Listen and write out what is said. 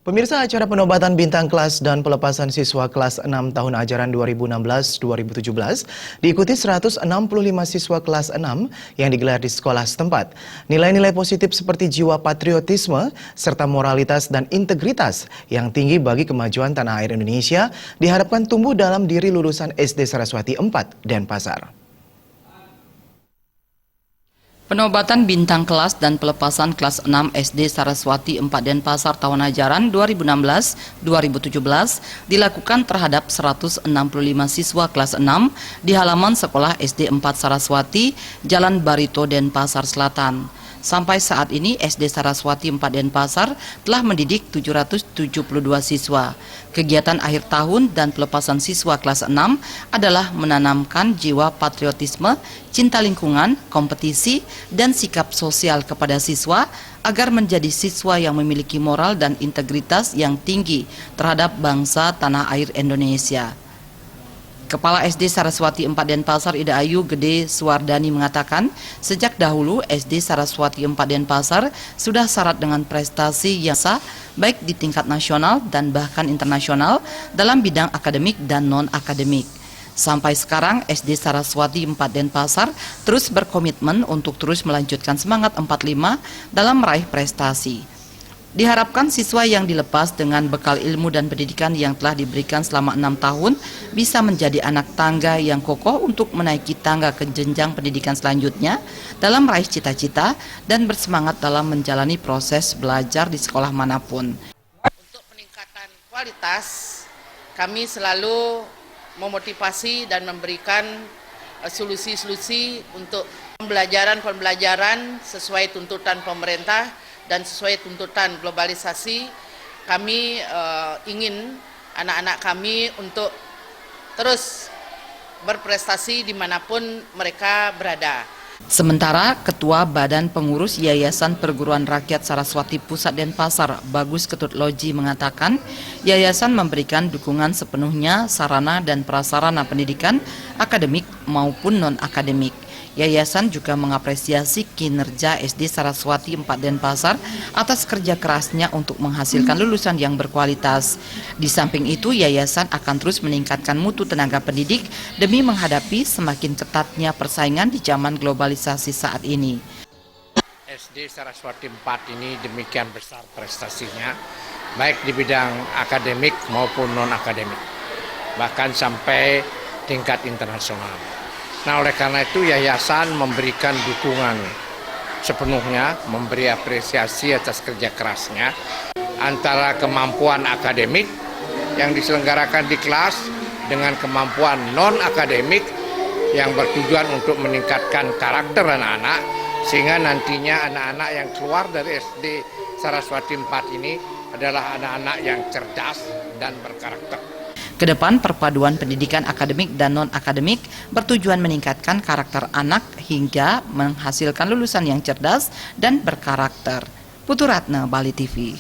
Pemirsa, acara penobatan bintang kelas dan pelepasan siswa kelas 6 tahun ajaran 2016-2017 diikuti 165 siswa kelas 6 yang digelar di sekolah setempat. Nilai-nilai positif seperti jiwa patriotisme serta moralitas dan integritas yang tinggi bagi kemajuan tanah air Indonesia diharapkan tumbuh dalam diri lulusan SD Saraswati 4 Denpasar. Penobatan bintang kelas dan pelepasan kelas 6 SD Saraswati 4 Denpasar tahun ajaran 2016-2017 dilakukan terhadap 165 siswa kelas 6 di halaman sekolah SD 4 Saraswati, Jalan Barito, Denpasar Selatan. Sampai saat ini SD Saraswati 4 Denpasar telah mendidik 772 siswa. Kegiatan akhir tahun dan pelepasan siswa kelas 6 adalah menanamkan jiwa patriotisme, cinta lingkungan, kompetisi, dan sikap sosial kepada siswa agar menjadi siswa yang memiliki moral dan integritas yang tinggi terhadap bangsa tanah air Indonesia. Kepala SD Saraswati 4 Denpasar Ida Ayu Gede Suwardani mengatakan, sejak dahulu SD Saraswati 4 Denpasar sudah syarat dengan prestasi yang sah baik di tingkat nasional dan bahkan internasional dalam bidang akademik dan non-akademik. Sampai sekarang SD Saraswati 4 Denpasar terus berkomitmen untuk terus melanjutkan semangat 45 dalam meraih prestasi. Diharapkan siswa yang dilepas dengan bekal ilmu dan pendidikan yang telah diberikan selama 6 tahun bisa menjadi anak tangga yang kokoh untuk menaiki tangga ke jenjang pendidikan selanjutnya dalam meraih cita-cita dan bersemangat dalam menjalani proses belajar di sekolah manapun. Untuk peningkatan kualitas, kami selalu memotivasi dan memberikan solusi-solusi untuk pembelajaran sesuai tuntutan pemerintah dan sesuai tuntutan globalisasi. Kami ingin anak-anak kami untuk terus berprestasi dimanapun mereka berada. Sementara Ketua Badan Pengurus Yayasan Perguruan Rakyat Saraswati Pusat Denpasar, Bagus Ketut Loji mengatakan, yayasan memberikan dukungan sepenuhnya sarana dan prasarana pendidikan akademik maupun non-akademik. Yayasan juga mengapresiasi kinerja SD Saraswati 4 Denpasar atas kerja kerasnya untuk menghasilkan lulusan yang berkualitas. Di samping itu, yayasan akan terus meningkatkan mutu tenaga pendidik demi menghadapi semakin ketatnya persaingan di zaman globalisasi saat ini. SD Saraswati 4 ini demikian besar prestasinya, baik di bidang akademik maupun non-akademik, bahkan sampai tingkat internasional. Nah, oleh karena itu yayasan memberikan dukungan sepenuhnya, memberi apresiasi atas kerja kerasnya antara kemampuan akademik yang diselenggarakan di kelas dengan kemampuan non-akademik yang bertujuan untuk meningkatkan karakter anak-anak sehingga nantinya anak-anak yang keluar dari SD Saraswati 4 ini adalah anak-anak yang cerdas dan berkarakter. Kedepan, perpaduan pendidikan akademik dan non-akademik bertujuan meningkatkan karakter anak hingga menghasilkan lulusan yang cerdas dan berkarakter. Putu Ratna, Bali TV.